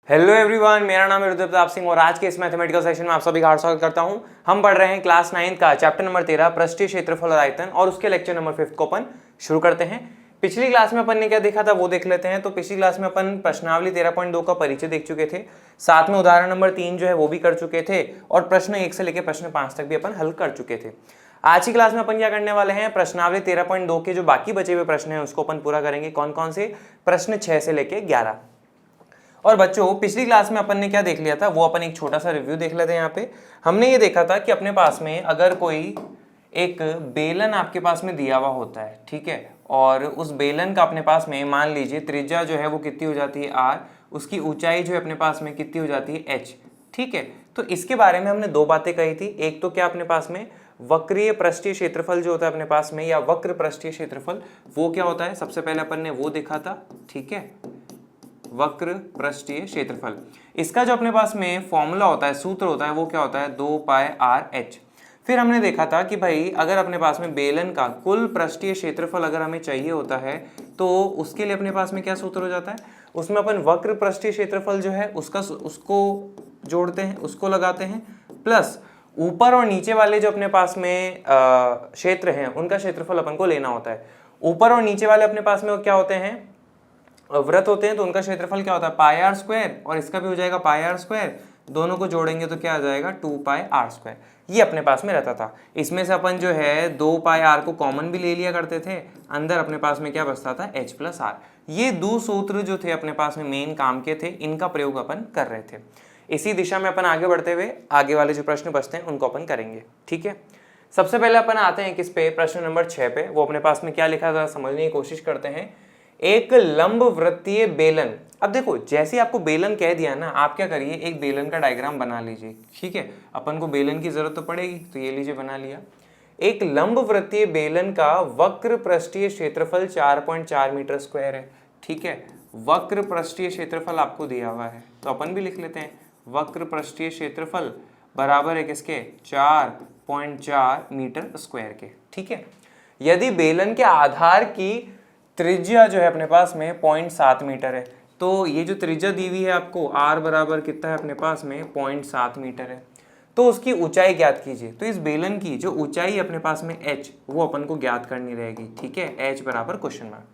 Hello everyone, मेरा नाम है रुद्र प्रताप सिंह और आज के इस मैथमेटिकल सेशन में आप सभी का हार्दिक स्वागत करता हूं। हम पढ़ रहे हैं क्लास 9 का चैप्टर नंबर 13 पृष्ठीय क्षेत्रफल और आयतन और उसके लेक्चर नंबर 5 को अपन शुरू करते हैं। पिछली क्लास में अपन ने क्या देखा था वो देख लेते हैं। तो पिछली क्लास में अपन प्रश्नावली 13.2 का परिचय देख चुके थे, साथ में उदाहरण नंबर 3 जो है वो भी कर चुके थे और प्रश्न 1 से लेकर प्रश्न 5 तक भी अपन हल कर चुके थे। आज की क्लास में अपन क्या करने वाले हैं, प्रश्नावली 13.2 के जो बाकी बचे हुए प्रश्न हैं उसको अपन पूरा करेंगे। कौन कौन से प्रश्न 6 से लेके 11। और बच्चों पिछली क्लास में अपन ने क्या देख लिया था वो अपन एक छोटा सा रिव्यू देख लेते हैं। यहाँ पे हमने ये देखा था कि अपने पास में अगर कोई एक बेलन आपके पास में दिया हुआ होता है, ठीक है, और उस बेलन का अपने पास में मान लीजिए त्रिज्या जो है वो कितनी हो जाती है r, उसकी ऊंचाई जो है अपने पास में कितनी हो जाती है h, ठीक है। तो इसके बारे में हमने दो बातें कही थी। एक तो क्या अपने पास में वक्रीय पृष्ठीय क्षेत्रफल जो होता है अपने पास में, या वक्र पृष्ठीय क्षेत्रफल, वो क्या होता है, सबसे पहले अपन ने वो देखा था, ठीक है, वक्र पृष्ठीय क्षेत्रफल। इसका जो अपने पास में फॉर्मूला होता है, सूत्र होता है, वो क्या होता है 2 पाई r h। फिर हमने देखा था कि भाई अगर अपने पास में बेलन का कुल पृष्ठीय क्षेत्रफल अगर हमें चाहिए होता है तो उसके लिए अपने पास में क्या सूत्र हो जाता है, उसमें अपन वक्र पृष्ठीय क्षेत्रफल जो है उसको जोड़ते हैं, उसको लगाते हैं, प्लस ऊपर और नीचे वाले जो अपने पास में क्षेत्र हैं उनका क्षेत्रफल अपन को लेना होता है। ऊपर और नीचे वाले अपने पास में क्या होते हैं, वृत्त होते हैं, तो उनका क्षेत्रफल क्या होता है पाई आर स्क्वायर, और इसका भी हो जाएगा पाई आर स्क्वायर। दोनों को जोड़ेंगे तो क्या आ जाएगा 2 पाई आर स्क्वायर। ये अपने पास में रहता था। इसमें से अपन जो है 2 पाई आर को कॉमन भी ले लिया करते थे, अंदर अपने पास में क्या बचता था h प्लस आर। ये दो सूत्र जो थे अपने पास में मेन काम के थे, इनका प्रयोग अपन कर रहे थे। इसी दिशा में अपन आगे बढ़ते हुए आगे वाले जो प्रश्न बचते हैं उनको अपन करेंगे, ठीक है। सबसे पहले अपन आते हैं किस पे, प्रश्न नंबर 6 पे। वो अपने पास में क्या लिखा था समझने की कोशिश करते हैं। एक लंब वृत्तीय बेलन। अब देखो जैसे आपको बेलन कह दिया ना, आप क्या करिए एक बेलन का डायग्राम बना लीजिए, ठीक है। अपन को बेलन की जरूरत तो पड़ेगी, तो ये लीजिए बना लिया। एक लंब वृत्तीय बेलन का वक्र पृष्ठीय क्षेत्रफल 4.4 मीटर स्क्वायर है, ठीक है। वक्र पृष्ठीय क्षेत्रफल आपको दिया हुआ है तो अपन भी लिख लेते हैं वक्र पृष्ठीय क्षेत्रफल बराबर है किसके 4.4 मीटर स्क्वायर के, ठीक है। यदि बेलन के आधार की त्रिज्या जो है अपने पास में 0.7 मीटर है, तो ये जो त्रिज्या दी हुई है आपको r बराबर कितना है अपने पास में 0.7 मीटर है, तो उसकी ऊंचाई ज्ञात कीजिए। तो इस बेलन की जो ऊंचाई अपने पास में h वो अपन को ज्ञात करनी रहेगी, ठीक है। h बराबर क्वेश्चन मार्क।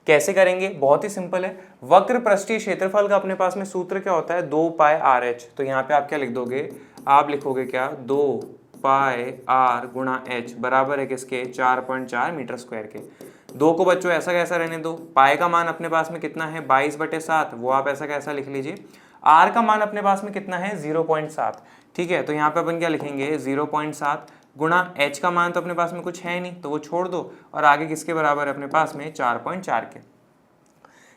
कैसे करेंगे, बहुत ही सिंपल है। वक्र पृष्ठीय क्षेत्रफल का अपने पास में सूत्र क्या होता है 2 पाई आर एच। तो यहाँ पे आप क्या लिख दोगे, आप लिखोगे क्या 2 पाई आर गुणा एच बराबर है किसके 4.4 मीटर स्क्वायर के। दो को बच्चों ऐसा कैसा रहने दो, पाई का मान अपने पास में कितना है 22/7, वो आप ऐसा कैसा लिख लीजिए। आर का मान अपने पास में कितना है 0.7, ठीक है। तो यहाँ पे अपन क्या लिखेंगे 0.7 गुणा एच का मान तो अपने पास में कुछ है नहीं तो वो छोड़ दो, और आगे किसके बराबर है अपने पास में 4.4 के,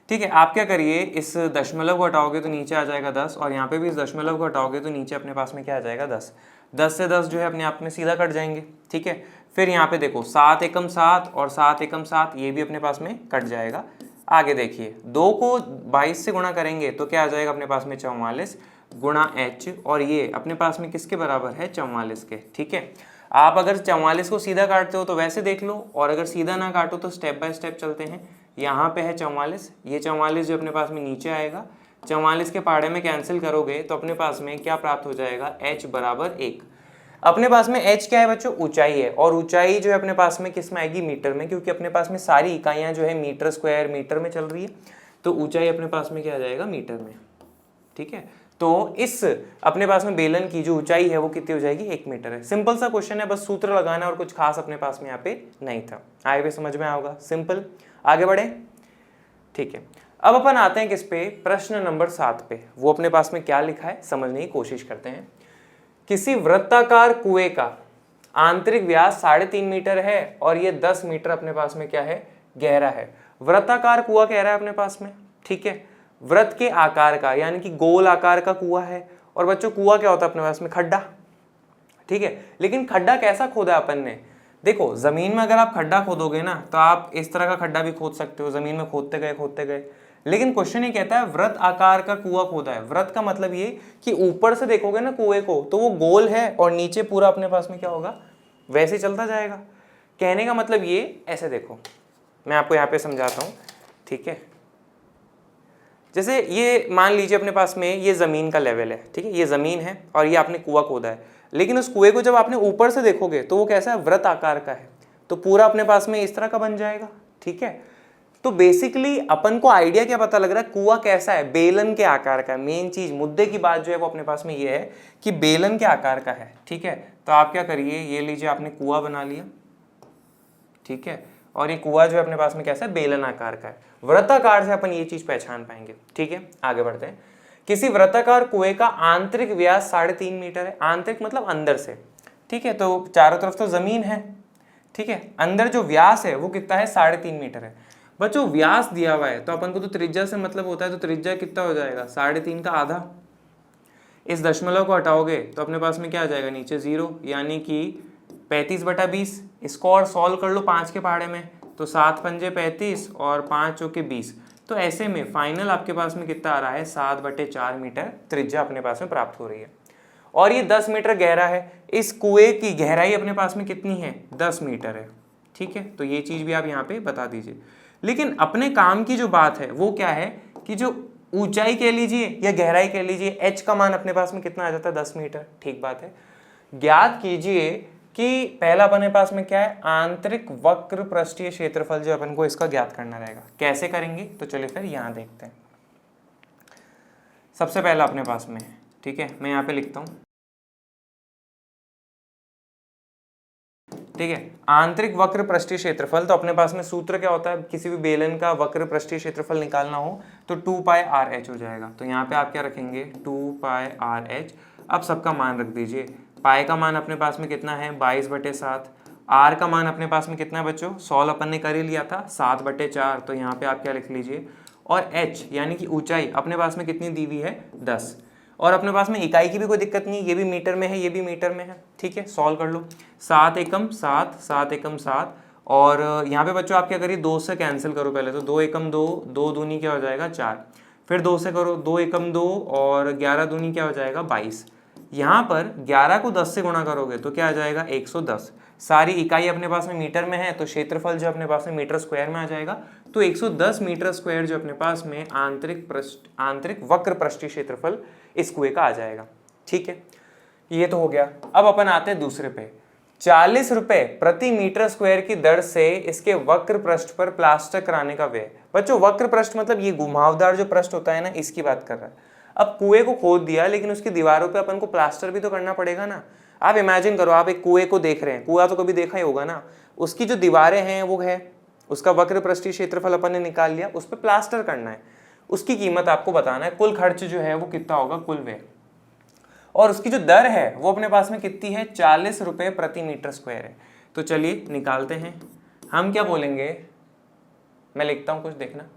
ठीक है। आप क्या करिए इस दशमलव को हटाओगे तो नीचे आ जाएगा 10, और यहाँ पे भी इस दशमलव को हटाओगे तो नीचे अपने पास में क्या आ जाएगा 10। 10 से 10 जो है अपने आप में सीधा कट जाएंगे, ठीक है। फिर यहाँ पे देखो 7 एकम 7 और 7 एकम 7, ये भी अपने पास में कट जाएगा। आगे देखिए 2 को 22 से गुणा करेंगे तो क्या आ जाएगा अपने पास में 44 गुणा h, और ये अपने पास में किसके बराबर है 44 के, ठीक है। आप अगर 44 को सीधा काटते हो तो वैसे देख लो, और अगर सीधा ना काटो तो स्टेप बाय स्टेप चलते हैं। यहाँ पे है 44, ये 44 जो अपने पास में नीचे आएगा, 44 के पहाड़े में कैंसिल करोगे तो अपने पास में क्या प्राप्त हो जाएगा h बराबर 1। अपने पास में h क्या है बच्चों, ऊंचाई है, और ऊंचाई जो है अपने पास में किस में आएगी मीटर में, क्योंकि अपने पास में सारी इकाइयां जो है मीटर स्क्वायर मीटर में चल रही है, तो ऊंचाई अपने पास में क्या आ जाएगा मीटर में, ठीक है। तो इस अपने पास में बेलन की जो ऊंचाई है वो कितनी हो जाएगी 1 मीटर है। सिंपल सा क्वेश्चन है, बस सूत्र लगाना और कुछ खास अपने पास में यहाँ पे नहीं था। आए हुए समझ में आओगा, सिंपल। आगे बढ़े, ठीक है। अब अपन आते हैं किस पे, प्रश्न नंबर 7 पे। वो अपने पास में क्या लिखा है समझने की कोशिश करते हैं। किसी वृत्ताकार कुएं का आंतरिक व्यास 3.5 मीटर है और ये 10 मीटर अपने पास में क्या है गहरा है। वृत्ताकार कुआं कह रहा है अपने पास में, ठीक है। वृत्त के आकार का यानी कि गोल आकार का कुआं है, और बच्चों कुआं क्या होता है अपने पास में खड्डा, ठीक है। लेकिन खड्डा कैसा खोदा अपन ने, देखो जमीन में अगर आप खड्डा खोदोगे ना तो आप इस तरह का खड्डा भी खोद सकते हो, जमीन में खोदते गए, लेकिन क्वेश्चन ये कहता है वृत्त आकार का कुआं खोदा है। वृत्त का मतलब ये कि ऊपर से देखोगे ना कुएं को तो वो गोल है, और नीचे पूरा अपने पास में क्या होगा वैसे चलता जाएगा। कहने का मतलब ये, ऐसे देखो मैं आपको यहाँ पे समझाता हूँ, ठीक है। जैसे ये मान लीजिए अपने पास में ये ज़मीन का लेवल है, ठीक है, ये ज़मीन है और ये आपने कुआं खोदा है, लेकिन उस कुएं को जब आपने ऊपर से देखोगे तो वो कैसा है, वृत्त आकार का है, तो पूरा अपने पास में इस तरह का बन जाएगा, ठीक है। तो बेसिकली अपन को आइडिया क्या पता लग रहा है, कुआं कैसा है, बेलन के आकार का है। मेन चीज, मुद्दे की बात जो है वो अपने पास में ये है कि बेलन के आकार का है, ठीक है। तो आप क्या करिए, ये लीजिए आपने कुआं बना लिया, ठीक है, और ये कुआं जो है अपने पास में कैसा है, बेलन आकार का है। वृत्ताकार से अपन ये चीज पहचान पाएंगे, ठीक है। आगे बढ़ते हैं। किसी वृत्ताकार कुएं का आंतरिक व्यास 3.5 मीटर है। आंतरिक मतलब अंदर से, ठीक है, तो चारों तरफ तो जमीन है, ठीक है, अंदर जो व्यास है वो कितना है, 3.5 मीटर है। बच्चों व्यास दिया हुआ है तो अपन को तो त्रिज्या से मतलब होता है, तो त्रिज्या कितना हो जाएगा, 3.5 का आधा। इस दशमलव को हटाओगे तो अपने पास में क्या आ जाएगा, नीचे 0, यानी कि 35/20। इसको और सॉल्व कर लो 5 के पहाड़े में, तो 7 पंजे 35 और 5 चौके 20। तो ऐसे में फाइनल आपके पास में कितना आ रहा है, 7/4 मीटर त्रिज्या अपने पास में प्राप्त हो रही है। और ये 10 मीटर गहरा है। इस कुएं की गहराई अपने पास में कितनी है, 10 मीटर है, ठीक है। तो ये चीज भी आप यहाँ पे बता दीजिए। लेकिन अपने काम की जो बात है वो क्या है कि जो ऊंचाई कह लीजिए या गहराई कह लीजिए, h का मान अपने पास में कितना आ जाता है, 10 मीटर, ठीक बात है। ज्ञात कीजिए कि पहला अपने पास में क्या है, आंतरिक वक्र पृष्ठीय क्षेत्रफल, जो अपन को इसका ज्ञात करना रहेगा। कैसे करेंगे, तो चलिए फिर यहाँ देखते हैं। सबसे पहला अपने पास में, ठीक है, मैं यहाँ पे लिखता हूँ, ठीक है, आंतरिक वक्र पृष्ठीय क्षेत्रफल। तो अपने पास में सूत्र क्या होता है, किसी भी बेलन का वक्र पृष्ठीय क्षेत्रफल निकालना हो तो 2πRh हो जाएगा। तो यहाँ पे आप क्या रखेंगे, 2πRh। अब सबका मान रख दीजिए। पाई का मान अपने पास में कितना है, 22/7। आर का मान अपने पास में कितना है बच्चों, 100 अपन ने कर ही लिया था, 7/4। तो यहाँ पे आप क्या लिख लीजिए, और h यानी कि ऊंचाई अपने पास में कितनी दी हुई है, 10। और अपने पास में इकाई की भी कोई दिक्कत नहीं, ये भी मीटर में है, ये भी मीटर में है, ठीक है। सॉल्व कर लो, 7 एकम 7, 7 एकम 7। और यहाँ पे बच्चों आप क्या करिए, 2 से कैंसिल करो पहले, तो 2 एकम 2, 2 दूनी क्या हो जाएगा 4, फिर 2 से करो, 2 एकम 2 और 11 दूनी क्या हो जाएगा 22। यहाँ पर 11 को 10 से गुणा करोगे तो क्या आ जाएगा 110। सारी इकाई अपने पास में मीटर में है, तो क्षेत्रफल जो अपने पास में मीटर स्क्वायर में आ जाएगा। तो 110 मीटर स्क्वायर जो अपने पास में आंतरिक वक्र पृष्ठीय क्षेत्रफल इस कुएं का आ जाएगा, ठीक है। ये तो हो गया। अब अपन आते हैं दूसरे पे। 40 रुपए प्रति मीटर स्क्वायर की दर से इसके वक्र पृष्ठ पर प्लास्टर कराने का व्यय। बच्चों वक्र पृष्ठ मतलब ये घुमावदार जो पृष्ठ होता है ना, इसकी बात कर रहा है। अब कुएं को खोद दिया, लेकिन उसकी दीवारों पे अपन को प्लास्टर भी तो करना पड़ेगा ना। आप इमेजिन करो, आप एक कुएं को देख रहे हैं, कुआं तो कभी देखा ही होगा ना, उसकी जो दीवारें हैं वो है, उसका वक्र पृष्ठीय क्षेत्रफल अपन ने निकाल लिया, उस पर प्लास्टर करना है, उसकी कीमत आपको बताना है, कुल खर्च जो है वो कितना होगा, कुल व्यय। और उसकी जो दर है वो अपने पास में कितनी है, 40 रुपए प्रति मीटर स्क्वायर है। तो चलिए निकालते हैं। हम क्या बोलेंगे, मैं लिखता हूं कुछ, देखना।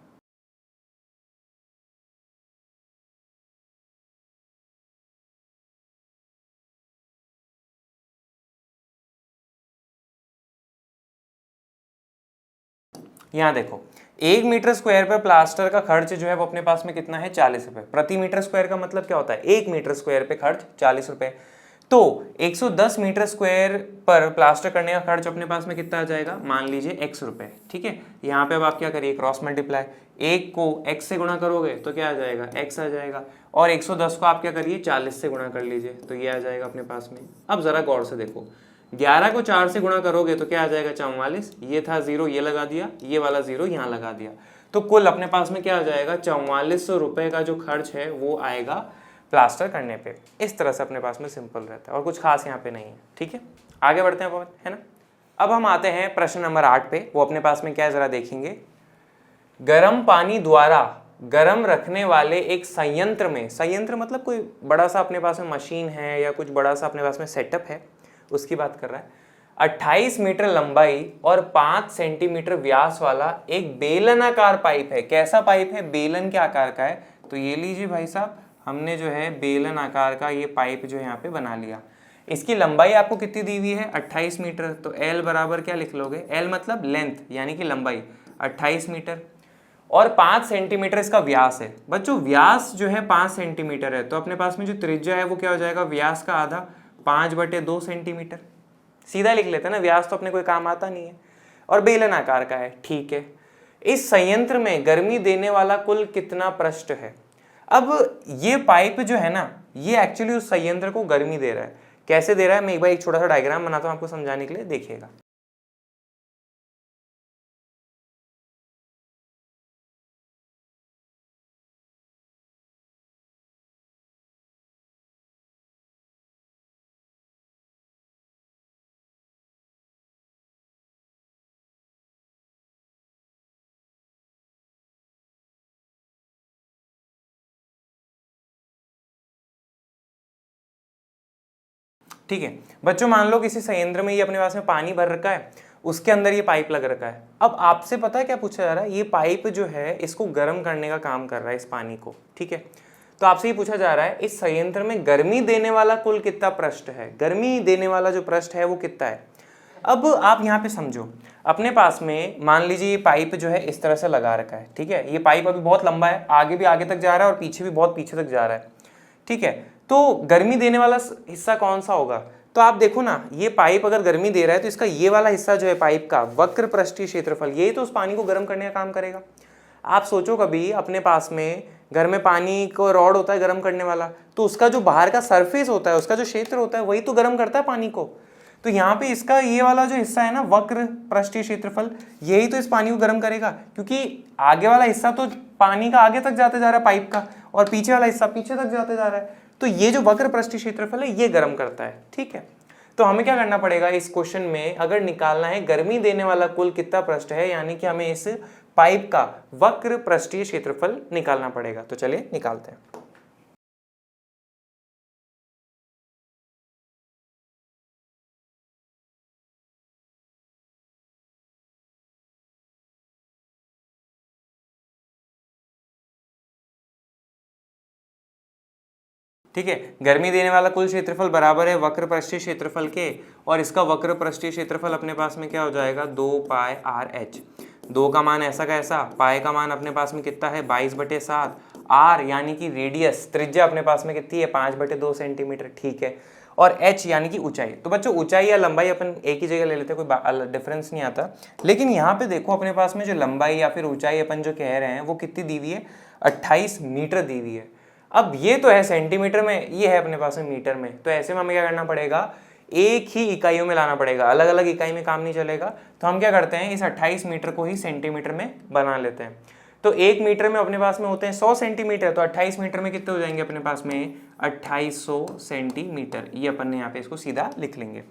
यहाँ देखो, 1 मीटर स्क्वायर पर प्लास्टर का खर्च जो है वो अपने पास में कितना है, 40 रुपए प्रति मीटर स्क्वायर का मतलब क्या होता है, 1 मीटर स्क्वायर पे खर्च 40 रुपए। तो 110 मीटर स्क्वायर पर प्लास्टर करने का खर्च अपने पास में कितना आ जाएगा, मान लीजिए x रुपए, ठीक है। यहाँ पे अब आप क्या करिए, क्रॉस मल्टीप्लाई, 1 को x से गुणा करोगे तो क्या आ जाएगा, x आ जाएगा, और 110 को आप क्या करिए 40 से गुणा कर लीजिए, तो ये आ जाएगा अपने पास में। अब जरा गौर से देखो, 11 को 4 से गुणा करोगे तो क्या आ जाएगा 44, ये था 0, ये लगा दिया, ये वाला 0 यहाँ लगा दिया, तो कुल अपने पास में क्या आ जाएगा, 4400 रुपए का जो खर्च है वो आएगा प्लास्टर करने पे। इस तरह से अपने पास में सिंपल रहता है और कुछ खास यहाँ पे नहीं है, ठीक है। आगे बढ़ते हैं, है ना। अब हम आते हैं प्रश्न नंबर 8 पे। वो अपने पास में क्या है जरा देखेंगे। गर्म पानी द्वारा गर्म रखने वाले एक संयंत्र में, संयंत्र मतलब कोई बड़ा सा अपने पास में मशीन है या कुछ बड़ा सा अपने पास में सेटअप है, उसकी बात कर रहा है। 28 मीटर लंबाई और 5 सेंटीमीटर व्यास वाला एक बेलनाकार पाइप है। कैसा पाइप है, बेलन के आकार का है। तो ये लीजिए भाई साहब, हमने जो है बेलन आकार का ये पाइप जो है यहाँ पे बना लिया। इसकी लंबाई आपको कितनी दी हुई है, 28 मीटर। तो L बराबर क्या लिख लोगे, L मतलब लेंथ यानी कि लंबाई 28 मीटर, और 5 सेंटीमीटर इसका व्यास है। बच्चों व्यास जो है 5 सेंटीमीटर है, तो अपने पास में जो त्रिज्या है वो क्या हो जाएगा, व्यास का आधा, 5/2 सेंटीमीटर। सीधा लिख लेते हैं ना, व्यास तो अपने कोई काम आता नहीं है, और बेलन आकार का है, ठीक है। इस संयंत्र में गर्मी देने वाला कुल कितना पृष्ठ है। अब ये पाइप जो है ना, ये एक्चुअली उस संयंत्र को गर्मी दे रहा है। कैसे दे रहा है, मैं एक बार एक छोटा सा डायग्राम बनाता हूं आपको समझाने के लिए, देखिएगा। ठीक है बच्चों, मान लो किसी संयंत्र में ये अपने पास में पानी भर रखा है, उसके अंदर ये पाइप लग रखा है। अब आपसे पता है क्या पूछा जा रहा है, ये पाइप जो है इसको गर्म करने का काम कर रहा है, इस पानी को। ठीक है, तो आपसे ये पूछा जा रहा है इस संयंत्र में गर्मी देने वाला कुल कितना पृष्ठ है, गर्मी देने वाला जो पृष्ठ है वो कितना है। अब आप यहाँ पे समझो, अपने पास में मान लीजिए ये पाइप जो है इस तरह से लगा रखा है। ठीक है, ये पाइप अभी बहुत लंबा है, आगे भी आगे तक जा रहा है और पीछे भी बहुत पीछे तक जा रहा है। ठीक है, तो गर्मी देने वाला हिस्सा कौन सा होगा, तो आप देखो ना, ये पाइप अगर गर्मी दे रहा है तो इसका ये वाला हिस्सा जो है पाइप का वक्र पृष्ठीय क्षेत्रफल, यही तो उस पानी को गर्म करने का काम करेगा। आप सोचो कभी अपने पास में घर में पानी को रॉड होता है गर्म करने वाला, तो उसका जो बाहर का सरफेस होता है, उसका जो क्षेत्र होता है, वही तो गर्म करता है पानी को। तो यहाँ पे इसका ये वाला जो हिस्सा है ना, वक्र पृष्ठीय क्षेत्रफल, यही तो इस पानी को गर्म करेगा, क्योंकि आगे वाला हिस्सा तो पानी का आगे तक जाते जा रहा है पाइप का, और पीछे वाला हिस्सा पीछे तक जाते जा रहा है। तो ये जो वक्र पृष्ठीय क्षेत्रफल है ये गर्म करता है। ठीक है, तो हमें क्या करना पड़ेगा इस क्वेश्चन में, अगर निकालना है गर्मी देने वाला कुल कितना पृष्ठ है, यानी कि हमें इस पाइप का वक्र पृष्ठीय क्षेत्रफल निकालना पड़ेगा। तो चलिए निकालते हैं। ठीक है, गर्मी देने वाला कुल क्षेत्रफल बराबर है वक्र पृष्ठीय क्षेत्रफल के, और इसका वक्र पृष्ठीय क्षेत्रफल अपने पास में क्या हो जाएगा, 2 पाई आर एच। 2 का मान ऐसा का ऐसा, पाई का मान अपने पास में कितना है 22/7, आर यानी कि रेडियस त्रिज्या अपने पास में कितनी है 5/2 सेंटीमीटर। ठीक है, और एच यानी कि ऊंचाई। तो बच्चों ऊंचाई या लंबाई अपन एक ही जगह ले लेते हैं, कोई डिफरेंस नहीं आता। लेकिन यहाँ पे देखो अपने पास में जो लंबाई या फिर ऊंचाई अपन जो कह रहे हैं वो कितनी दी हुई है, 28 मीटर दी हुई है। अब ये तो है सेंटीमीटर में, ये है अपने पास में मीटर में, तो ऐसे में हमें क्या करना पड़ेगा, एक ही इकाइयों में लाना पड़ेगा, अलग अलग इकाई में काम नहीं चलेगा। तो हम क्या करते हैं, इस 28 मीटर को ही सेंटीमीटर में बना लेते हैं। तो 1 मीटर में अपने पास में होते हैं 100 सेंटीमीटर, तो 28 मीटर में कितने हो जाएंगे अपने पास में 2800 सेंटीमीटर। ये अपन ने यहाँ पे इसको सीधा लिख लेंगे।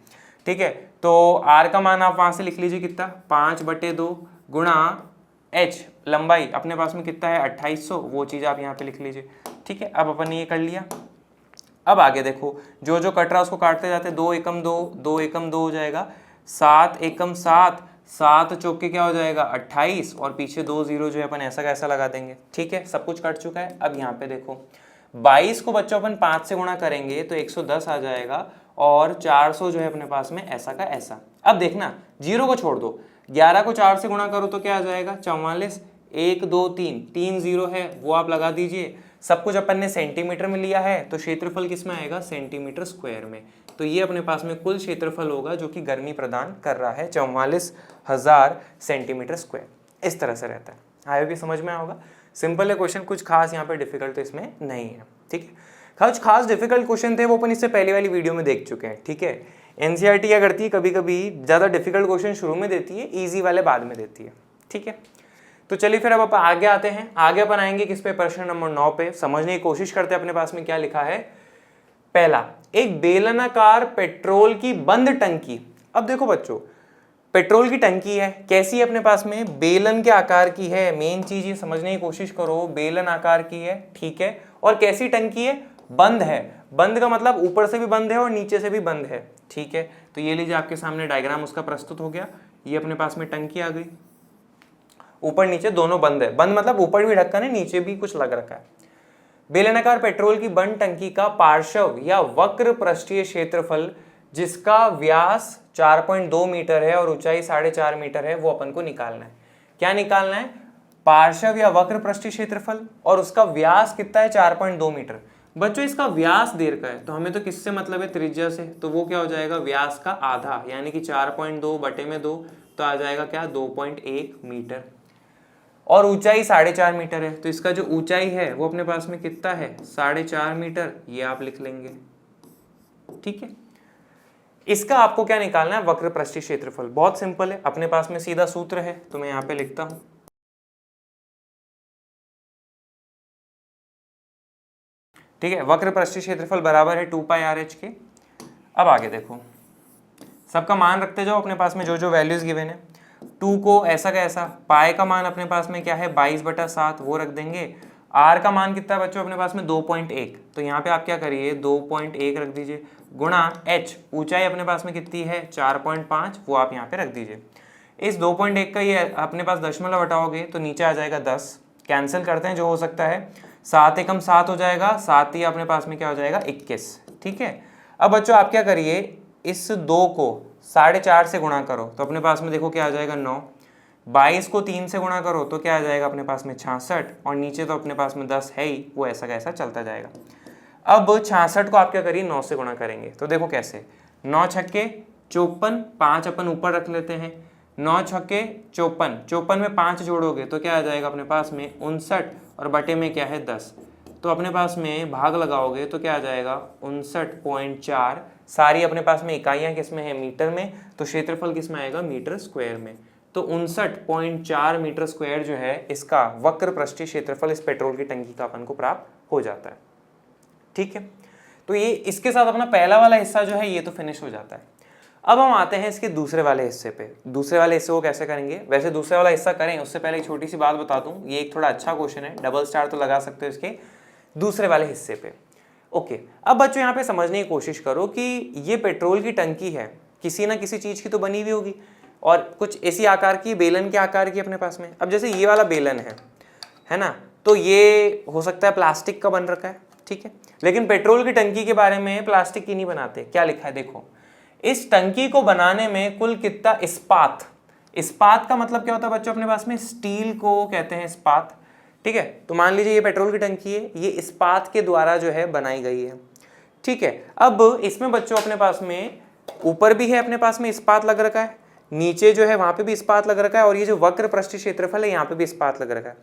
ठीक है, तो आर का मान आप वहां से लिख लीजिए कितना, 5/2 गुणा एच लंबाई अपने पास में कितना है 2800, वो चीज आप यहाँ पे लिख लीजिए। ठीक है, अब अपन ने ये कर लिया। अब आगे देखो, जो जो कट रहा है उसको काटते जाते, 2 एकम 2, 2 एकम 2 हो जाएगा, 7 एकम 7, 7 चौके क्या हो जाएगा 28, और पीछे 2 0 जो है अपन ऐसा कैसा लगा देंगे। ठीक है, सब कुछ कट चुका है। अब यहाँ पे देखो 22 को बच्चों अपन 5 से गुणा करेंगे तो 110 आ जाएगा, और 400 जो है अपने पास में ऐसा का ऐसा। अब देखना 0 को छोड़ दो, 11 को 4 से गुणा करो तो क्या आ जाएगा 44, 1 2 3, 3 0 है वो आप लगा दीजिए। सब कुछ अपन ने सेंटीमीटर में लिया है, तो क्षेत्रफल किस में आएगा, सेंटीमीटर स्क्वायर में। तो ये अपने पास में कुल क्षेत्रफल होगा जो कि गर्मी प्रदान कर रहा है, 44,000 सेंटीमीटर स्क्वायर। इस तरह से रहता है। आयो कि समझ में होगा, सिंपल है क्वेश्चन, कुछ खास यहाँ पे डिफिकल्ट तो इसमें नहीं है। ठीक है, कुछ खास डिफिकल्ट क्वेश्चन थे वो अपन इससे पहले वाली वीडियो में देख चुके हैं। ठीक है, एनसीईआरटी क्या करती है, कभी कभी ज़्यादा डिफिकल्ट क्वेश्चन शुरू में देती है, ईजी वाले बाद में देती है। ठीक है, तो चलिए फिर अब अपन आगे आते हैं। आगे अपन आएंगे किस पे, प्रश्न नंबर 9 पे। समझने की कोशिश करते हैं अपने पास में क्या लिखा है। पहला, एक बेलनाकार पेट्रोल की बंद टंकी। अब देखो बच्चों, पेट्रोल की टंकी है, कैसी है अपने पास में, बेलन के आकार की है। मेन चीज ये समझने की कोशिश करो, बेलन आकार की है। ठीक है, और कैसी टंकी है, बंद है। बंद का मतलब ऊपर से भी बंद है और नीचे से भी बंद है। ठीक है, तो ये लीजिए आपके सामने डायग्राम उसका प्रस्तुत हो गया। ये अपने पास में टंकी आ गई, ऊपर नीचे दोनों बंद है। बंद मतलब ऊपर भी ढक्कन है, नीचे भी कुछ लग रखा है। बेलनाकार पेट्रोल की बंद टंकी का पार्श्व या वक्र पृष्ठीय क्षेत्रफल, जिसका व्यास 4.2 मीटर है और ऊंचाई 4.5 मीटर है, वो अपन को निकालना है। क्या निकालना है, पार्श्व या वक्र पृष्ठीय क्षेत्रफल, और उसका व्यास कितना है 4.2 मीटर। बच्चों इसका व्यास देर का है, तो हमें तो किससे मतलब है, त्रिज्या से। तो वो क्या हो जाएगा, व्यास का आधा, यानी कि 4.2 बटे में 2, तो आ जाएगा क्या 2.1 मीटर। और ऊंचाई 4.5 मीटर है, तो इसका जो ऊंचाई है वो अपने पास में कितना है 4.5 मीटर, ये आप लिख लेंगे। ठीक है, इसका आपको क्या निकालना है, वक्र पृष्ठीय क्षेत्रफल। बहुत सिंपल है, अपने पास में सीधा सूत्र है, तो मैं यहां पे लिखता हूं। ठीक है, वक्र पृष्ठीय क्षेत्रफल बराबर है 2πr(h) के। अब आगे देखो, सबका मान रखते जाओ अपने पास में जो जो वैल्यूज गिवन है। 2 को ऐसा का ऐसा, पाई का मान अपने पास में क्या है 22/7, वो रख देंगे। आर का मान कितना है बच्चों अपने पास में 2.1, तो यहाँ पे आप क्या करिए 2.1 रख दीजिए, गुणा h, ऊंचाई अपने पास में कितनी है 4.5, वो आप यहाँ पे रख दीजिए। इस 2.1 का ये अपने पास दशमलव हटाओगे तो नीचे आ जाएगा 10, कैंसिल करते हैं जो हो सकता है, 7 एकम 7 हो जाएगा, 7 ही अपने पास में क्या हो जाएगा 21। ठीक है, अब बच्चों आप क्या करिए, इस 2 को 4.5 से गुणा करो तो अपने पास में देखो क्या आ जाएगा 9, 22 को 3 से गुणा करो तो क्या आ जाएगा अपने पास में 66, और नीचे तो अपने पास में 10 है ही, वो ऐसा कैसा चलता जाएगा। अब 66 को आप क्या करिए 9 से गुणा करेंगे, तो देखो कैसे, 9 छक्के 54, 5 अपन ऊपर रख लेते हैं, 9 छक्के 54, 54 में 5 जोड़ोगे तो क्या आ जाएगा अपने पास में 59, और बटे में क्या है 10, तो अपने पास में भाग लगाओगे तो क्या आ जाएगा 59.4। सारी अपने पास में इकाइयां किस में है मीटर में, तो क्षेत्रफल किस में आएगा मीटर स्क्वायर में, तो 59.4 मीटर स्क्वायर जो है इसका वक्र पृष्ठीय क्षेत्रफल इस पेट्रोल की टंकी का अपन को प्राप्त हो जाता है। ठीक है, तो ये इसके साथ अपना पहला वाला हिस्सा जो है ये तो फिनिश हो जाता है। अब हम आते हैं इसके दूसरे वाले हिस्से पे। दूसरे वाले हिस्से को कैसे करेंगे, वैसे दूसरे वाला हिस्सा करें उससे पहले एक छोटी सी बात बता दूं, ये एक थोड़ा अच्छा क्वेश्चन है, डबल स्टार तो लगा सकते हो इसके दूसरे वाले हिस्से पे। ओके, अब बच्चों यहाँ पे समझने की कोशिश करो कि ये पेट्रोल की टंकी है, किसी ना किसी चीज की तो बनी हुई होगी, और कुछ ऐसी आकार की, बेलन के आकार की अपने पास में। अब जैसे ये वाला बेलन है ना, तो ये हो सकता है प्लास्टिक का बन रखा है, ठीक है, लेकिन पेट्रोल की टंकी के बारे में प्लास्टिक की नहीं बनाते। क्या लिखा है देखो, इस टंकी को बनाने में कुल कितना इस्पात, इस्पात का मतलब क्या होता है बच्चों अपने पास में, स्टील को कहते हैं इस्पात। ठीक है, तो मान लीजिए ये पेट्रोल की टंकी है, ये इस्पात के द्वारा जो है बनाई गई है। ठीक है, अब इसमें बच्चों अपने पास में ऊपर भी है अपने पास में इस्पात लग रखा है, नीचे जो है वहां पे भी इस्पात लग रखा है, और ये जो वक्र पृष्ठीय क्षेत्रफल है यहाँ पे भी इस्पात लग रखा है।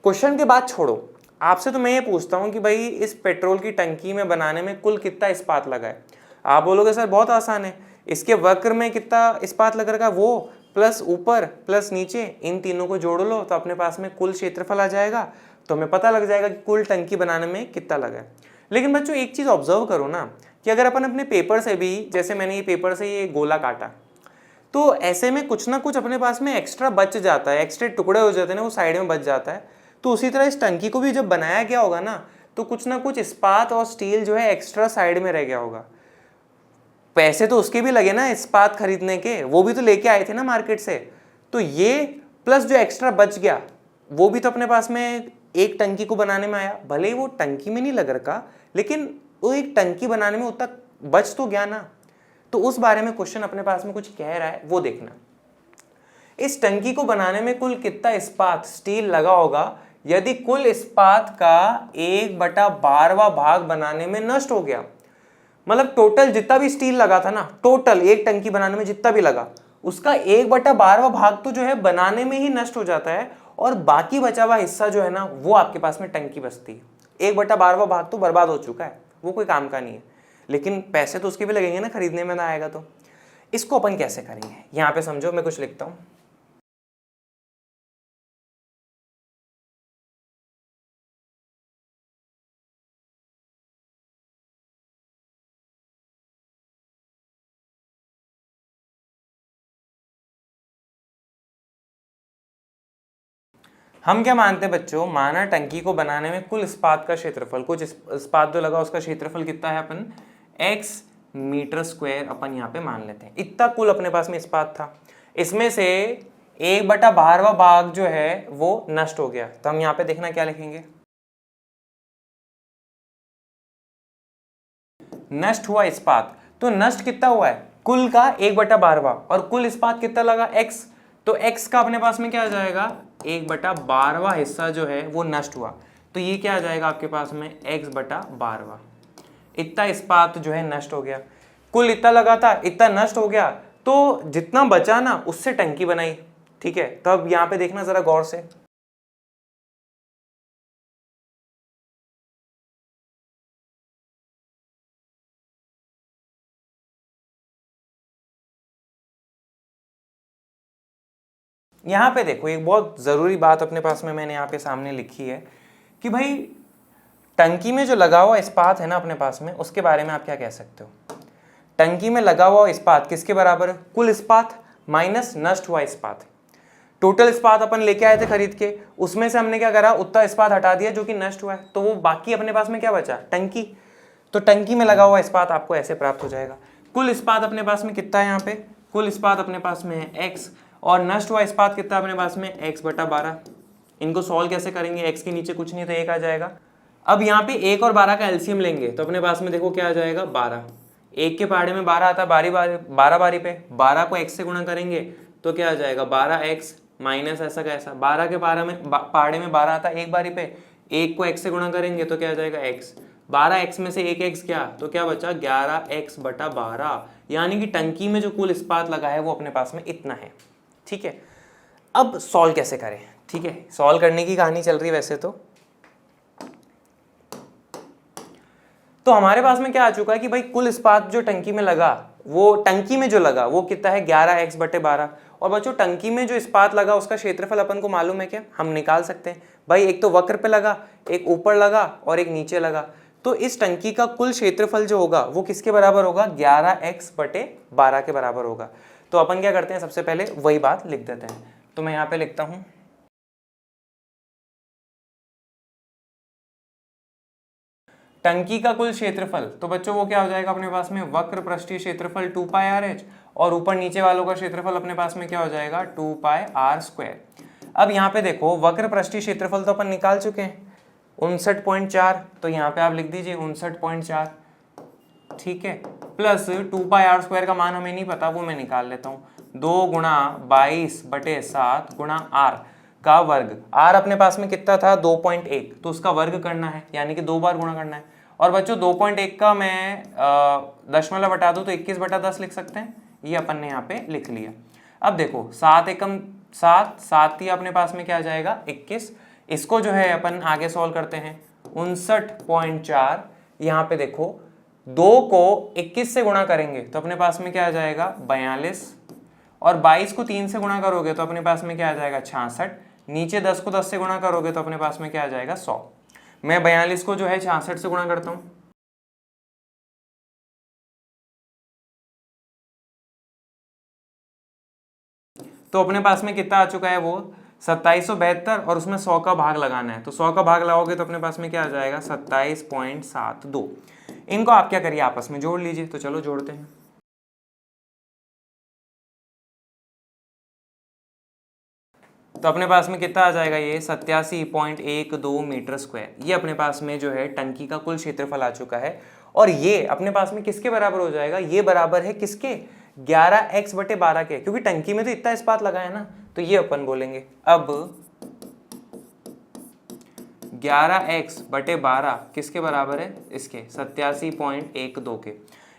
क्वेश्चन के बाद छोड़ो, आपसे तो मैं ये पूछता हूँ कि भाई इस पेट्रोल की टंकी में बनाने में कुल कितना इस्पात लगा है। आप बोलोगे सर बहुत आसान है, इसके वक्र में कितना इस्पात लग रखा है वो प्लस ऊपर प्लस नीचे, इन तीनों को जोड़ लो तो अपने पास में कुल क्षेत्रफल आ जाएगा, तो हमें पता लग जाएगा कि कुल टंकी बनाने में कितना लगा है। लेकिन बच्चों एक चीज ऑब्जर्व करो ना, कि अगर अपन अपने पेपर से भी, जैसे मैंने ये पेपर से ये गोला काटा, तो ऐसे में कुछ ना कुछ अपने पास में एक्स्ट्रा बच जाता है, एक्स्ट्रा टुकड़े हो जाते हैं ना, वो साइड में बच जाता है। तो उसी तरह इस टंकी को भी जब बनाया गया होगा ना, तो कुछ ना कुछ इस्पात और स्टील जो है एक्स्ट्रा साइड में रह गया होगा। पैसे तो उसके भी लगे ना इस्पात खरीदने के, वो भी तो लेके आए थे ना मार्केट से, तो ये प्लस जो एक्स्ट्रा बच गया वो भी तो अपने पास में एक टंकी को बनाने में आया। भले ही वो टंकी में नहीं लग रखा, लेकिन वो एक टंकी बनाने में उतना बच तो गया ना। तो उस बारे में क्वेश्चन अपने पास में कुछ कह रहा है, वो देखना। इस टंकी को बनाने में कुल कितना इस्पात स्टील लगा होगा, यदि कुल इस्पात का 1/12वां भाग बनाने में नष्ट हो गया, मतलब टोटल जितना भी स्टील लगा था ना, टोटल एक टंकी बनाने में जितना भी लगा, उसका 1/12वां भाग तो जो है बनाने में ही नष्ट हो जाता है, और बाकी बचा हुआ हिस्सा जो है ना वो आपके पास में टंकी बचती है। 1/12वां भाग तो बर्बाद हो चुका है, वो कोई काम का नहीं है, लेकिन पैसे तो उसके भी लगेंगे ना, खरीदने में ना आएगा। तो इसको अपन कैसे करेंगे, यहाँ पे समझो, मैं कुछ लिखता हूँ। हम क्या मानते हैं बच्चों, माना टंकी को बनाने में कुल इस्पात का क्षेत्रफल, कुछ इस्पात जो लगा उसका क्षेत्रफल कितना है, अपन x मीटर स्क्वायर अपन यहाँ पे मान लेते हैं। इतना कुल अपने पास में इस्पात था, इसमें से 1/12वां भाग जो है वो नष्ट हो गया, तो हम यहाँ पे देखना क्या लिखेंगे, नष्ट हुआ इस्पात। तो नष्ट कितना हुआ है, कुल का 1/12वां, और कुल इस्पात कितना लगा x, तो x का अपने पास में क्या आ जाएगा 1/12वां हिस्सा जो है वो नष्ट हुआ, तो ये क्या आ जाएगा आपके पास में x/12वां। इतना इस्पात जो है नष्ट हो गया, कुल इतना लगा था इतना नष्ट हो गया, तो जितना बचा ना उससे टंकी बनाई। ठीक है, तो अब यहाँ पे देखना जरा गौर से, यहाँ पे देखो एक बहुत ज़रूरी बात अपने पास में मैंने यहाँ पे सामने लिखी है कि भाई टंकी में जो लगा हुआ इस्पात है ना अपने पास में, उसके बारे में आप क्या कह सकते हो? टंकी में लगा हुआ इस्पात किसके बराबर है? कुल इस्पात माइनस नष्ट हुआ इस्पात। टोटल इस्पात अपन लेके आए थे खरीद के, उसमें से हमने क्या करा, उतना इस्पात हटा दिया जो कि नष्ट हुआ है, तो वो बाकी अपने पास में क्या बचा? टंकी। तो टंकी में लगा हुआ इस्पात आपको ऐसे प्राप्त हो जाएगा। कुल इस्पात अपने पास में कितना है? यहाँ पे कुल इस्पात अपने पास में है x, और नष्ट हुआ इस्पात कितना अपने पास में? x/12। इनको सॉल्व कैसे करेंगे? x के नीचे कुछ नहीं तो 1 आ जाएगा। अब यहाँ पे 1 और 12 का एलसीएम लेंगे तो अपने पास में देखो क्या आ जाएगा? 12। 1 के पहाड़े में 12 आता है, 12 बारी पे 12 को x से गुणा करेंगे तो क्या आ जाएगा? 12x माइनस ऐसा का ऐसा। 12 के पहाड़े में 12 आता है 1 बारी पे, 1 को x से गुणा करेंगे तो क्या आ जाएगा? x। 12x में से 1x क्या, तो क्या बचा? 11x/12। यानी कि टंकी में जो कुल इस्पात लगा है वो अपने पास में इतना है। ठीक है, अब सॉल्व कैसे करें? ठीक है, सॉल्व करने की कहानी चल रही है वैसे तो हमारे पास में क्या आ चुका है कि भाई कुल इस्पात जो टंकी में लगा, वो टंकी में जो लगा वो कितना है? 11x/12। और बच्चों टंकी में जो इस्पात लगा उसका क्षेत्रफल अपन को मालूम है क्या? हम निकाल सकते हैं भाई। एक तो वक्र पे लगा, एक ऊपर लगा और एक नीचे लगा, तो इस टंकी का कुल क्षेत्रफल जो होगा वो किसके बराबर होगा? 11x/12 के बराबर होगा। तो अपन क्या करते हैं, सबसे पहले वही बात लिख देते हैं। तो मैं यहाँ पे लिखता हूं टंकी का कुल क्षेत्रफल, तो बच्चों वो क्या हो जाएगा अपने पास में? वक्र पृष्ठीय क्षेत्रफल 2πrh, और ऊपर नीचे वालों का क्षेत्रफल अपने पास में क्या हो जाएगा? 2πr²। अब यहाँ पे देखो वक्र पृष्ठीय क्षेत्रफल तो अपन निकाल चुके हैं 59.4, तो यहाँ पे आप लिख दीजिए 59.4। ठीक है, प्लस 2πr² का मान हमें नहीं पता, वो मैं निकाल लेता हूँ। 2 गुणा 22/7 गुणा r का वर्ग। r अपने पास में कितना था? 2.1, तो उसका वर्ग करना है, यानी कि 2 बार गुणा करना है। और बच्चों 2.1 का मैं दशमलव हटा दूं तो 21/10 लिख सकते हैं, ये अपन ने यहाँ पे लिख लिया। अब देखो 7 एकम 7, 7 ही अपने पास में क्या आ जाएगा? 21। इसको जो है अपन आगे सॉल्व करते हैं। 59.4, यहाँ पे देखो 2 को 21 से गुणा करेंगे तो अपने पास में क्या आ जाएगा? 42, और 22 को 3 से गुणा करोगे तो अपने पास में क्या आ जाएगा? 66। नीचे 10 को 10 से गुणा करोगे तो अपने पास में क्या आ जाएगा? 100। मैं 42 को जो है 66 से गुणा करता हूं, तो अपने पास में कितना आ चुका है? वो 2772, और उसमें 100 का भाग लगाना है, तो 100 का भाग लगाओगे तो अपने पास में क्या आ जाएगा? 27.72। इनको आप क्या करिए, आपस में जोड़ लीजिए। तो चलो जोड़ते हैं। तो अपने पास में कितना आ जाएगा? ये 87.12 मीटर स्क्वायर। ये अपने पास में जो है टंकी का कुल क्षेत्रफल आ चुका है, और ये अपने पास में किसके बराबर हो जाएगा? ये बराबर है किसके? 11x/12 के, क्योंकि टंकी में तो इतना इस्पात लगा है ना, तो ये अपन बोलेंगे। अब 11x/12 किसके बराबर है? इसके 87.12 के।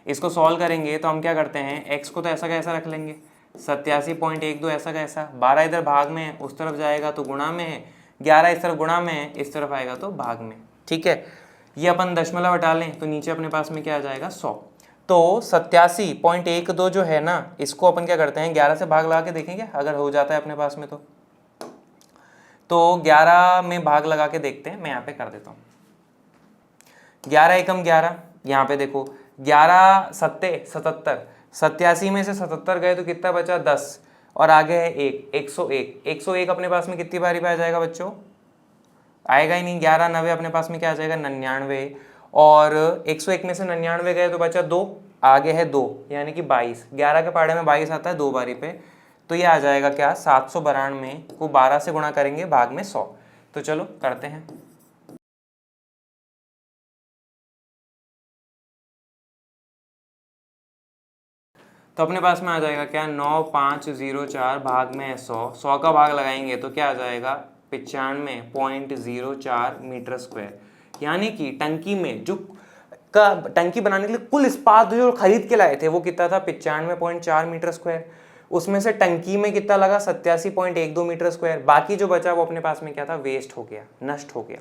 इसको सॉल्व करेंगे तो हम क्या करते हैं, x को तो ऐसा कैसा रख लेंगे, 87.12 ऐसा कैसा, 12 इधर भाग में है उस तरफ जाएगा तो गुणा में है, 11 इस तरफ गुणा में है इस तरफ आएगा तो भाग में। ठीक है, ये अपन दशमलव हटा लें तो नीचे अपने पास में क्या आ जाएगा? 100। तो 87.12 जो है ना, इसको अपन क्या करते हैं, 11 से भाग लगा के देखेंगे अगर हो जाता है अपने पास में तो 11 में भाग लगा के देखते हैं। मैं यहाँ पे कर देता हूँ 11 एकम 11, यहाँ पे देखो 11 सत्ते 77, 87 में से 77 गए तो कितना बचा? 10, और आगे है 101। 101 अपने पास में कितनी बारी पे आ जाएगा बच्चों? आएगा ही नहीं। 11 90 अपने पास में क्या आ जाएगा? 99, और 101 में से 99 गए तो बचा 2, आगे है 2 यानी कि 22। 11 के पहाड़े में 22 आता है 2 बारी पे, तो ये आ जाएगा क्या? 792 को 12 से गुणा करेंगे भाग में 100। तो चलो करते हैं। तो अपने पास में आ जाएगा क्या? 9504 भाग में 100, 100 का भाग लगाएंगे तो क्या आ जाएगा? 95.04 मीटर स्क्वायर। यानी कि टंकी में जो टंकी बनाने के लिए कुल इस्पात जो खरीद के लाए थे वो कितना था? 95.4 मीटर स्क्वायर। उसमें से टंकी में कितना लगा? 87.12 मीटर स्क्वायर। बाकी जो बचा वो अपने पास में क्या था? वेस्ट हो गया, नष्ट हो गया।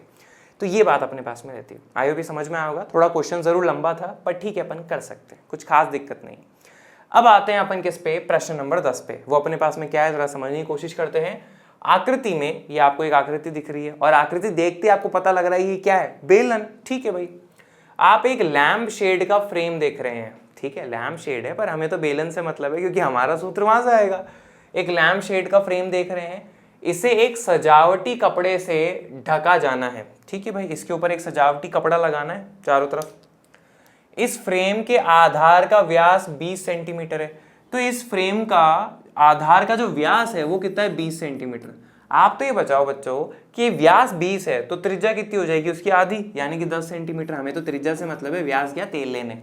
तो ये बात अपने पास में रहती है। आई होप समझ में आया होगा। थोड़ा क्वेश्चन जरूर लंबा था पर ठीक है, अपन कर सकते हैं, कुछ खास दिक्कत नहीं। अब आते हैं अपन किस पे, प्रश्न नंबर 10 पे। वो अपने पास में क्या है जरा समझने की कोशिश करते हैं। आकृति में ये आपको एक आकृति दिख रही है और आकृति देखते आपको पता लग रहा है ये क्या है, बेलन। ठीक है भाई, आप एक लैंप शेड का फ्रेम देख रहे हैं। ठीक है, लैंप शेड है पर हमें तो बेलन से मतलब है क्योंकि हमारा सूत्र वहां से आएगा। एक लैंप शेड का फ्रेम देख रहे हैं, इसे एक सजावटी कपड़े से ढका जाना है। ठीक है भाई, इसके ऊपर एक सजावटी कपड़ा लगाना है चारों तरफ। इस फ्रेम के आधार का व्यास 20 सेंटीमीटर है। तो इस फ्रेम का आधार का जो व्यास है वो कितना है, 20 सेंटीमीटर। आप तो ये बचाओ बच्चों कि व्यास 20 है तो त्रिज्या कितनी हो जाएगी उसकी आधी, यानी कि 10 सेंटीमीटर। हमें तो त्रिज्या से मतलब है, व्यास क्या तेल लेने।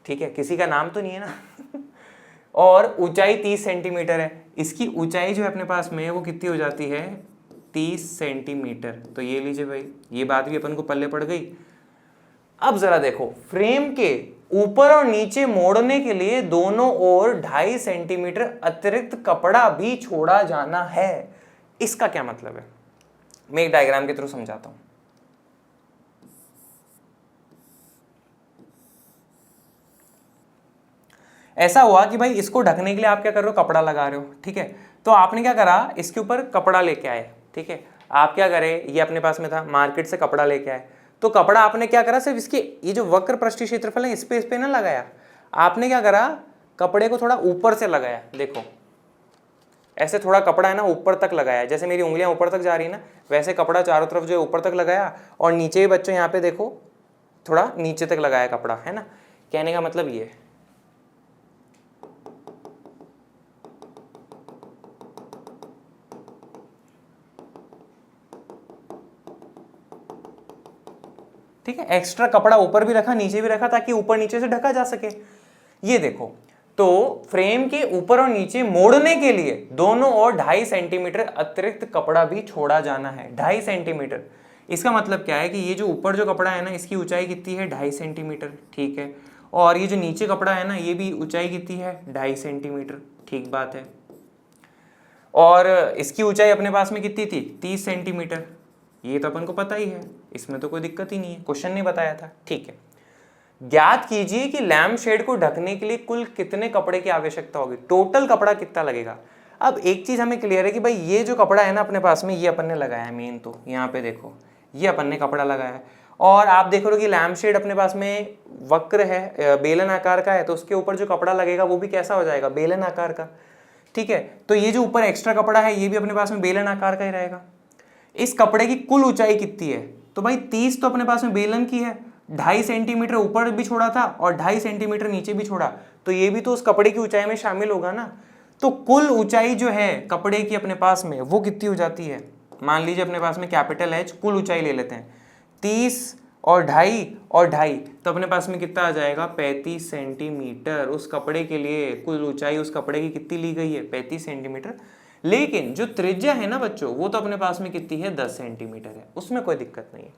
ठीक है, किसी का नाम तो नहीं है ना। और ऊंचाई 30 सेंटीमीटर है। इसकी ऊंचाई जो है अपने पास में वो कितनी हो जाती है, 30 सेंटीमीटर। तो ये लीजिए भाई, ये बात भी अपन को पल्ले पड़ गई। अब जरा देखो, फ्रेम के ऊपर और नीचे मोड़ने के लिए दोनों ओर 2.5 सेंटीमीटर अतिरिक्त कपड़ा भी छोड़ा जाना है। इसका क्या मतलब है, मैं एक डायग्राम के थ्रू समझाता हूं। ऐसा हुआ कि भाई इसको ढकने के लिए आप क्या कर रहे हो, कपड़ा लगा रहे हो। ठीक है, तो आपने क्या करा, इसके ऊपर कपड़ा लेके आए। ठीक है, आप क्या करें, ये अपने पास में था, मार्केट से कपड़ा लेके आए। तो कपड़ा आपने क्या करा, सिर्फ इसके ये जो वक्र पृष्ठीय क्षेत्रफल है इस पे ना लगाया, आपने क्या करा, कपड़े को थोड़ा ऊपर से लगाया। देखो ऐसे थोड़ा कपड़ा है ना ऊपर तक लगाया, जैसे मेरी उंगलियां ऊपर तक जा रही है ना, वैसे कपड़ा चारों तरफ जो है ऊपर तक लगाया। और नीचे भी बच्चों यहाँ पे देखो थोड़ा नीचे तक लगाया कपड़ा, है ना। कहने का मतलब ये, ठीक है, एक्स्ट्रा कपड़ा ऊपर भी रखा नीचे भी रखा ताकि ऊपर नीचे से ढका जा सके। ये देखो, तो फ्रेम के ऊपर और नीचे मोड़ने के लिए दोनों ओर 2.5 सेंटीमीटर अतिरिक्त कपड़ा भी छोड़ा जाना है। 2.5 सेंटीमीटर, इसका मतलब क्या है कि ये जो ऊपर जो कपड़ा है ना इसकी ऊंचाई कितनी है, 2.5 सेंटीमीटर। ठीक है, और ये जो नीचे कपड़ा है ना ये भी ऊंचाई कितनी है, 2.5 सेंटीमीटर। ठीक बात है, और इसकी ऊंचाई अपने पास में कितनी थी, 30 सेंटीमीटर। ये तो अपन को पता ही है, इसमें तो कोई दिक्कत ही नहीं है, क्वेश्चन नहीं बताया था। ठीक है, ज्ञात कीजिए कि लैंप शेड को ढकने के लिए कुल कितने कपड़े की आवश्यकता होगी, टोटल कपड़ा कितना लगेगा। अब एक चीज हमें क्लियर है कि भाई ये जो कपड़ा है ना अपने पास में, ये अपन ने लगाया है मेन। तो यहाँ पे देखो ये अपन ने कपड़ा लगाया है, और आप देख रहे हो कि लैंप शेड अपने पास में वक्र है, बेलन आकार का है, तो उसके ऊपर जो कपड़ा लगेगा वो भी कैसा हो जाएगा, बेलन आकार का। ठीक है, तो ये जो ऊपर एक्स्ट्रा कपड़ा है ये भी अपने पास में बेलन आकार का ही रहेगा। इस कपड़े की कुल ऊंचाई कितनी है, तो भाई 30 तो अपने पास में बेलन की है, 2.5 सेंटीमीटर ऊपर भी छोड़ा था और 2.5 सेंटीमीटर नीचे भी छोड़ा, तो ये भी तो उस कपड़े की ऊंचाई में शामिल होगा ना। तो कुल ऊंचाई जो है कपड़े की अपने पास में वो कितनी हो जाती है, मान लीजिए अपने पास में कैपिटल एच, कुल ऊंचाई ले लेते हैं 30 और 2.5, तो अपने पास में कितना आ जाएगा, 35 सेंटीमीटर। उस कपड़े के लिए कुल ऊंचाई उस कपड़े की कितनी ली गई है, 35 सेंटीमीटर। लेकिन जो त्रिज्या है ना बच्चों वो तो अपने पास में कितनी है, 10 सेंटीमीटर है, उसमें कोई दिक्कत नहीं है।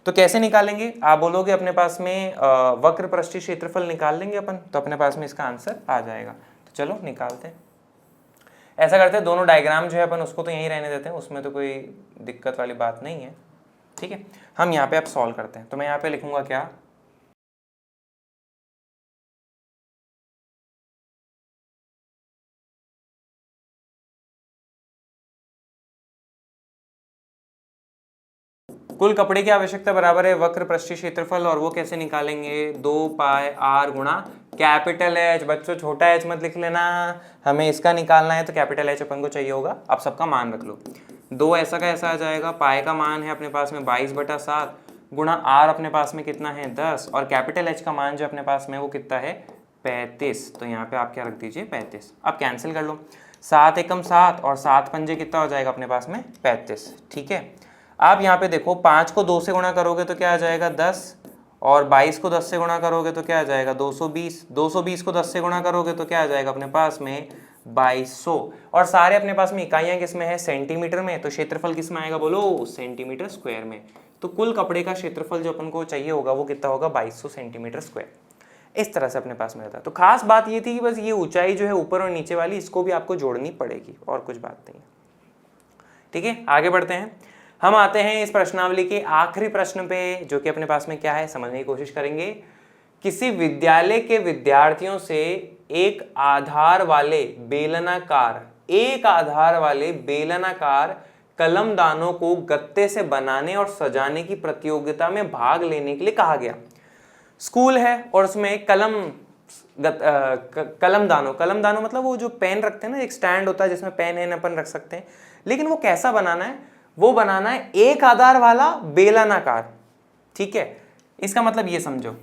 तो कैसे निकालेंगे, आप बोलोगे अपने पास में वक्र पृष्ठीय क्षेत्रफल निकाल लेंगे अपन, तो अपने पास में इसका आंसर आ जाएगा। तो चलो निकालते हैं। ऐसा करते हैं, दोनों डायग्राम जो है अपन उसको तो यहीं रहने देते हैं, उसमें तो कोई दिक्कत वाली बात नहीं है। ठीक है, हम यहाँ पे अब सॉल्व करते हैं। तो मैं यहाँ पे लिखूंगा क्या, कुल कपड़े की आवश्यकता बराबर है वक्र पृष्ठीय क्षेत्रफल, और वो कैसे निकालेंगे, 2 पाई आर गुणा कैपिटल एच। बच्चों छोटा एच मत लिख लेना, हमें इसका निकालना है तो कैपिटल एच अपन को चाहिए होगा। आप सबका मान रख लो, 2 ऐसा का ऐसा आ जाएगा, पाई का मान है अपने पास में 22/7 गुणा आर अपने पास में कितना है 10, और कैपिटल एच का मान जो अपने पास में वो कितना है 35। तो यहाँ पे आप क्या रख दीजिए 35। अब कैंसिल कर लो, 7 एकम 7 और 7 पंजे कितना हो जाएगा अपने पास में 35। ठीक है, आप यहाँ पे देखो 5 को 2 से गुणा करोगे तो क्या आ जाएगा 10, और 22 को 10 से गुणा करोगे तो क्या आ जाएगा 220, 220 को 10 से गुणा करोगे तो क्या आ जाएगा अपने पास में 2200। और सारे अपने पास में इकाइयाँ किस में है, सेंटीमीटर में, तो क्षेत्रफल किस में आएगा बोलो, सेंटीमीटर स्क्वायर में। तो कुल कपड़े का क्षेत्रफल जो अपन को चाहिए होगा वो कितना होगा, 2200 सेंटीमीटर स्क्वायर। इस तरह से अपने पास में रहता है। तो खास बात ये थी कि बस ये ऊंचाई जो है ऊपर और नीचे वाली, इसको भी आपको जोड़नी पड़ेगी, और कुछ बात नहीं है। ठीक है, आगे बढ़ते हैं। हम आते हैं इस प्रश्नावली के आखिरी प्रश्न पे, जो कि अपने पास में क्या है समझने की कोशिश करेंगे। किसी विद्यालय के विद्यार्थियों से एक आधार वाले बेलनाकार कलमदानों को गत्ते से बनाने और सजाने की प्रतियोगिता में भाग लेने के लिए कहा गया। स्कूल है और उसमें कलमदानों मतलब वो जो पेन रखते हैं ना, एक स्टैंड होता है जिसमें पेन है अपन रख सकते हैं, लेकिन वो कैसा बनाना है, वो बनाना है एक आधार वाला बेलनाकार। ठीक है, इसका मतलब ये समझो,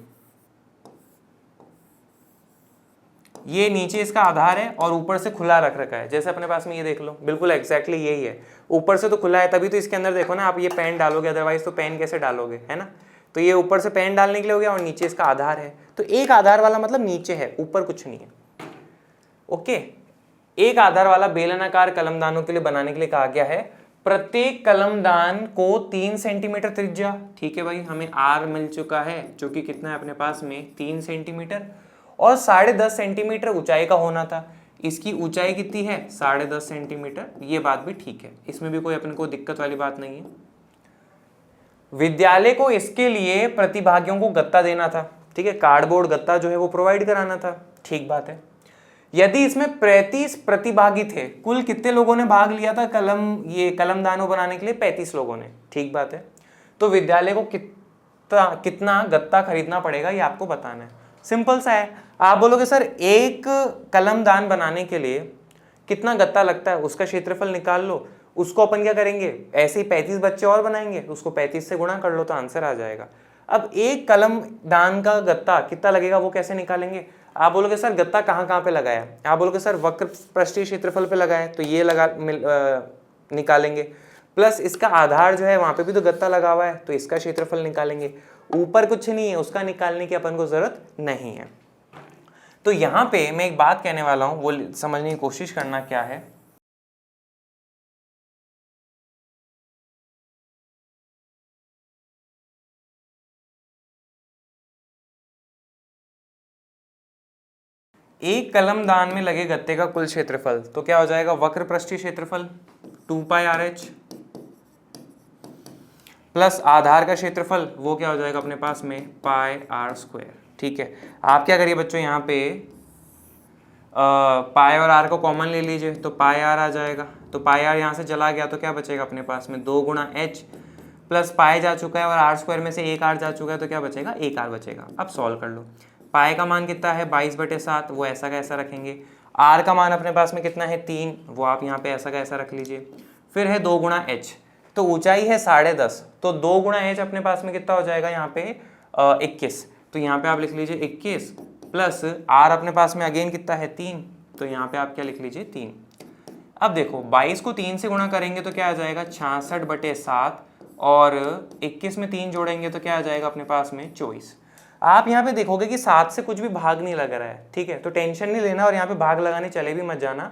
ये नीचे इसका आधार है और ऊपर से खुला रख रखा है, जैसे अपने पास में ये देख लो, बिल्कुल एग्जैक्टली यही है। ऊपर से तो खुला है तभी तो इसके अंदर देखो ना, आप ये पेन डालोगे, अदरवाइज तो पेन कैसे डालोगे, है ना। तो ये ऊपर से पेन डालने के लिए हो गया और नीचे इसका आधार है। तो एक आधार वाला मतलब नीचे है, ऊपर कुछ नहीं है। ओके, एक आधार वाला बेलनाकार कलमदानों के लिए बनाने के लिए कहा गया है। प्रत्येक कलमदान को 3 सेंटीमीटर त्रिज्या, ठीक है भाई, हमें आर मिल चुका है जो कि कितना है अपने पास में 3 सेंटीमीटर, और 10.5 सेंटीमीटर ऊंचाई का होना था। इसकी ऊंचाई कितनी है 10.5 सेंटीमीटर, ये बात भी ठीक है, इसमें भी कोई अपने को दिक्कत वाली बात नहीं है। विद्यालय को इसके लिए प्रतिभागियों को गत्ता देना था, ठीक है, कार्डबोर्ड गत्ता जो है वो प्रोवाइड कराना था, ठीक बात है। यदि इसमें 35 प्रतिभागी थे, कुल कितने लोगों ने भाग लिया था कलमदानों बनाने के लिए, 35 लोगों ने, ठीक बात है। तो विद्यालय को कितना गत्ता खरीदना पड़ेगा ये आपको बताना है। सिंपल सा है, आप बोलोगे सर एक कलमदान बनाने के लिए कितना गत्ता लगता है, उसका क्षेत्रफल निकाल लो। उसको अपन क्या करेंगे, ऐसे ही 35 बच्चे और बनाएंगे, उसको 35 से गुणा कर लो तो आंसर आ जाएगा। अब एक कलमदान का गत्ता कितना लगेगा वो कैसे निकालेंगे। आप बोलोगे सर गत्ता कहाँ कहाँ पे लगाया, आप बोलोगे सर वक्र पृष्ठीय क्षेत्रफल पे लगाया, तो ये निकालेंगे, प्लस इसका आधार जो है वहां पे भी तो गत्ता लगा हुआ है, तो इसका क्षेत्रफल निकालेंगे। ऊपर कुछ नहीं है, उसका निकालने की अपन को जरूरत नहीं है। तो यहाँ पे मैं एक बात कहने वाला हूँ, वो समझने की कोशिश करना क्या है। एक कलमदान में लगे गत्ते का कुल क्षेत्रफल तो क्या हो जाएगा, वक्र पृष्ठीय क्षेत्रफल 2πRH प्लस आधार का क्षेत्रफल वो क्या हो जाएगा अपने पास में πr²। ठीक है, आप क्या करिए बच्चों, यहाँ पे पाई और आर को कॉमन ले लीजिए, तो पाई आर आ जाएगा। तो पाई आर यहाँ से चला गया तो क्या बचेगा अपने पास में 2 गुणा एच, प्लस पाई जा चुका है और आर स्क्वायर में से एक आर जा चुका है, तो क्या बचेगा एक आर बचेगा। अब सॉल्व कर लो, पाई का मान कितना है 22/7, वो ऐसा का ऐसा रखेंगे। आर का मान अपने पास में कितना है 3, वो आप यहाँ पे ऐसा का ऐसा रख लीजिए। फिर है 2 गुणा एच, तो ऊंचाई है 10.5, तो 2 गुणा एच अपने पास में कितना हो जाएगा यहाँ पे 21, तो यहाँ पे आप लिख लीजिए 21 प्लस आर अपने पास में अगेन कितना है 3, तो यहाँ पे आप क्या लिख लीजिए 3। अब देखो 22 को 3 से गुणा करेंगे तो क्या आ जाएगा 66/7, और 21 में 3 जोड़ेंगे तो क्या आ जाएगा अपने पास में 24। आप यहाँ पे देखोगे कि 7 से कुछ भी भाग नहीं लग रहा है, ठीक है, तो टेंशन नहीं लेना और यहाँ पे भाग लगाने चले भी मत जाना।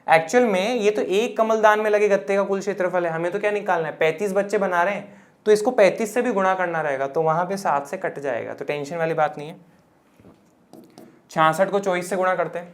एक्चुअल में ये तो एक कमलदान में लगे गत्ते का कुल क्षेत्रफल है, हमें तो क्या निकालना है 35 बच्चे बना रहे हैं, तो इसको 35 से भी गुणा करना रहेगा, तो वहां पे 7 से कट जाएगा, तो टेंशन वाली बात नहीं है। 66 को 24 से गुणा करते हैं,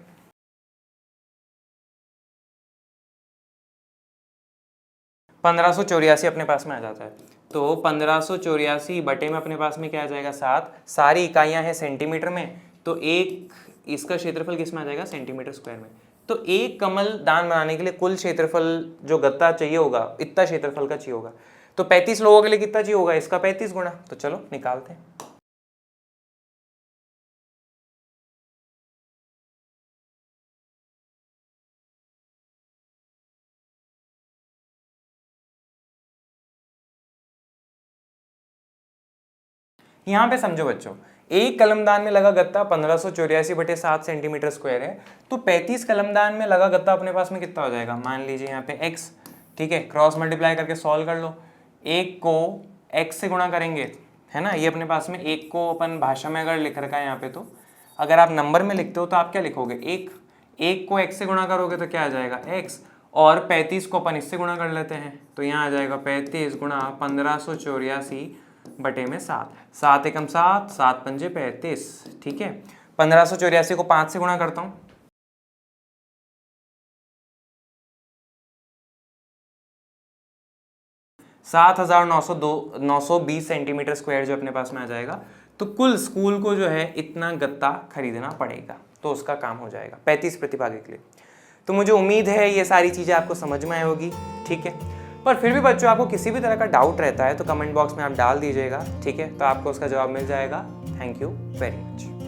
$1584 अपने पास में आ जाता है। तो 1584 बटे में अपने पास में क्या आ जाएगा 7, सारी इकाइयां हैं सेंटीमीटर में, तो एक इसका क्षेत्रफल किस में आ जाएगा सेंटीमीटर स्क्वायर में। तो एक कमल दान बनाने के लिए कुल क्षेत्रफल जो गत्ता चाहिए होगा इतना क्षेत्रफल का चाहिए होगा, तो 35 लोगों के लिए कितना चाहिए होगा इसका 35 गुना, तो चलो निकालते हैं। यहाँ पे समझो बच्चों, एक कलमदान में लगा गत्ता 1584/7 सेंटीमीटर स्क्वायर है, तो 35 कलमदान में लगा गत्ता अपने पास में कितना हो जाएगा, मान लीजिए यहाँ पे x, ठीक है, क्रॉस मल्टीप्लाई करके सॉल्व कर लो। एक को x से गुणा करेंगे, है ना, ये अपने पास में एक को अपन भाषा में अगर लिख रखा है यहाँ पे, तो अगर आप नंबर में लिखते हो तो आप क्या लिखोगे, एक को x से गुणा करोगे तो क्या आ जाएगा x, और 35 को अपन इससे गुणा कर लेते हैं, तो यहाँ आ जाएगा 35 गुणा 1584 बटे में 7, 7 एकम 7, 7 पंजे 35, ठीक है। 1584 को 5 से गुणा करता हूँ, $7,920 सेंटीमीटर स्क्वायर जो अपने पास में आ जाएगा। तो कुल स्कूल को जो है इतना गत्ता खरीदना पड़ेगा, तो उसका काम हो जाएगा 35 प्रतिभागी के लिए। तो मुझे उम्मीद है ये सारी चीज़ें आपको समझ में आई होगी, ठीक है। पर फिर भी बच्चों आपको किसी भी तरह का डाउट रहता है तो कमेंट बॉक्स में आप डाल दीजिएगा, ठीक है, तो आपको उसका जवाब मिल जाएगा। Thank you very much.